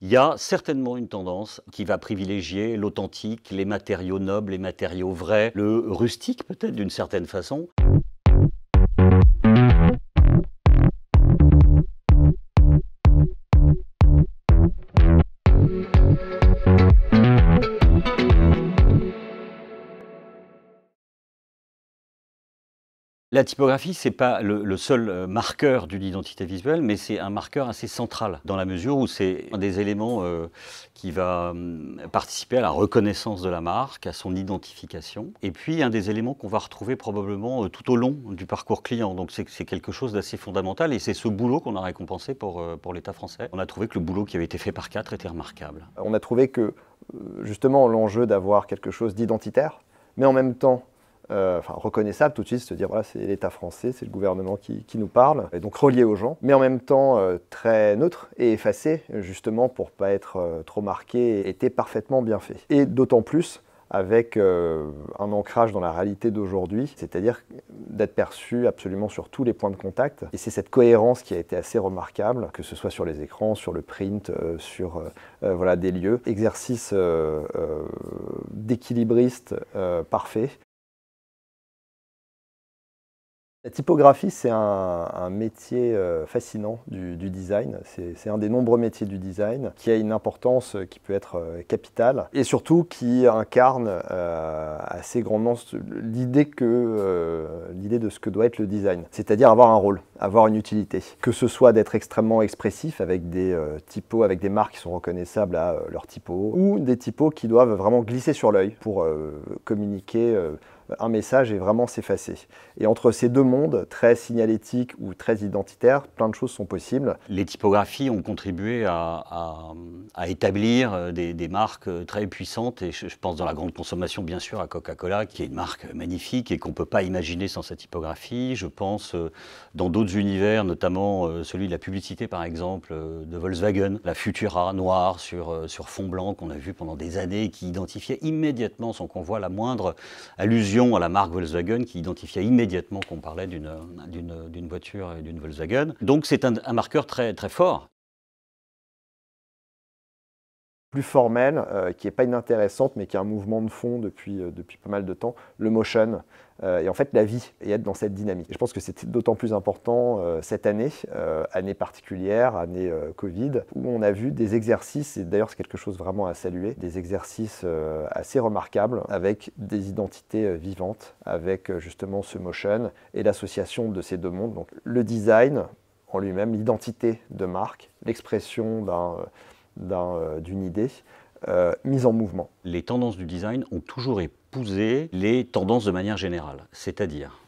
Il y a certainement une tendance qui va privilégier l'authentique, les matériaux nobles, les matériaux vrais, le rustique peut-être d'une certaine façon. La typographie, c'est pas le seul marqueur d'une identité visuelle, mais c'est un marqueur assez central, dans la mesure où c'est un des éléments qui va participer à la reconnaissance de la marque, à son identification, et puis un des éléments qu'on va retrouver probablement tout au long du parcours client. Donc c'est quelque chose d'assez fondamental, et c'est ce boulot qu'on a récompensé pour l'État français. On a trouvé que le boulot qui avait été fait par 4 était remarquable. On a trouvé que, justement, l'enjeu d'avoir quelque chose d'identitaire, mais en même temps reconnaissable tout de suite, se dire voilà, c'est l'État français, c'est le gouvernement qui nous parle, et donc relié aux gens, mais en même temps très neutre et effacé, justement pour pas être trop marqué, était parfaitement bien fait. Et d'autant plus avec un ancrage dans la réalité d'aujourd'hui, c'est-à-dire d'être perçu absolument sur tous les points de contact. Et c'est cette cohérence qui a été assez remarquable, que ce soit sur les écrans, sur le print, sur voilà, des lieux. Exercice d'équilibriste parfait. La typographie, c'est un métier fascinant du design. C'est un des nombreux métiers du design qui a une importance qui peut être capitale et surtout qui incarne assez grandement l'idée de ce que doit être le design, c'est-à-dire avoir un rôle, avoir une utilité. Que ce soit d'être extrêmement expressif avec des typos, avec des marques qui sont reconnaissables à leurs typos, ou des typos qui doivent vraiment glisser sur l'œil pour communiquer un message et vraiment s'effacer. Et entre ces deux mondes, très signalétiques ou très identitaires, plein de choses sont possibles. Les typographies ont contribué à établir des marques très puissantes, et je pense dans la grande consommation bien sûr à Coca-Cola, qui est une marque magnifique et qu'on ne peut pas imaginer sans sa typographie. Je pense dans d'autres univers, notamment celui de la publicité par exemple, de Volkswagen, la Futura noire sur fond blanc qu'on a vu pendant des années, qui identifiait immédiatement, sans qu'on voit la moindre allusion à la marque Volkswagen, qui identifiait immédiatement qu'on parlait d'une voiture et d'une Volkswagen. Donc c'est un marqueur très, très fort. Plus formelle, qui n'est pas inintéressante, mais qui a un mouvement de fond depuis pas mal de temps, le motion, et en fait la vie, et être dans cette dynamique. Et je pense que c'est d'autant plus important cette année, année particulière, année Covid, où on a vu des exercices, et d'ailleurs c'est quelque chose vraiment à saluer, des exercices assez remarquables, avec des identités vivantes, avec justement ce motion, et l'association de ces deux mondes, donc le design en lui-même, l'identité de marque, l'expression d'une idée mise en mouvement. Les tendances du design ont toujours épousé les tendances de manière générale. C'est-à-dire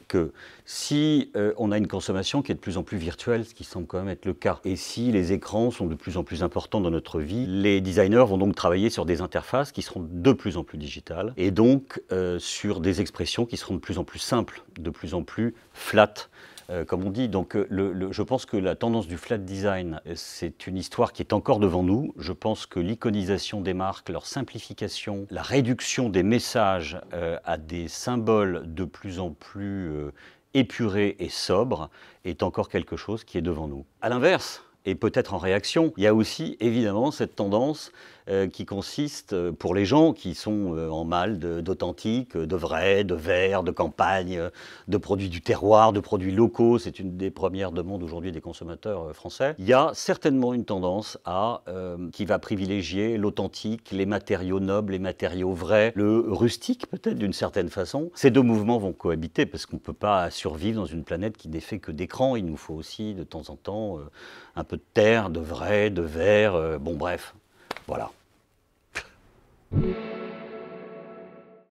que si on a une consommation qui est de plus en plus virtuelle, ce qui semble quand même être le cas, et si les écrans sont de plus en plus importants dans notre vie, les designers vont donc travailler sur des interfaces qui seront de plus en plus digitales, et donc sur des expressions qui seront de plus en plus simples, de plus en plus flat, comme on dit. Donc je pense que la tendance du flat design, c'est une histoire qui est encore devant nous. Je pense que l'iconisation des marques, leur simplification, la réduction des messages à des symboles de plus en plus épurés et sobres est encore quelque chose qui est devant nous. À l'inverse, et peut-être en réaction, il y a aussi évidemment cette tendance qui consiste, pour les gens qui sont en mal d'authentique, de vrai, de vert, de campagne, de produits du terroir, de produits locaux, c'est une des premières demandes aujourd'hui des consommateurs français. Il y a certainement une tendance qui va privilégier l'authentique, les matériaux nobles, les matériaux vrais, le rustique peut-être d'une certaine façon. Ces deux mouvements vont cohabiter parce qu'on ne peut pas survivre dans une planète qui n'est faite que d'écran. Il nous faut aussi de temps en temps un peu de terre, de vrai, de vert, bon bref, voilà.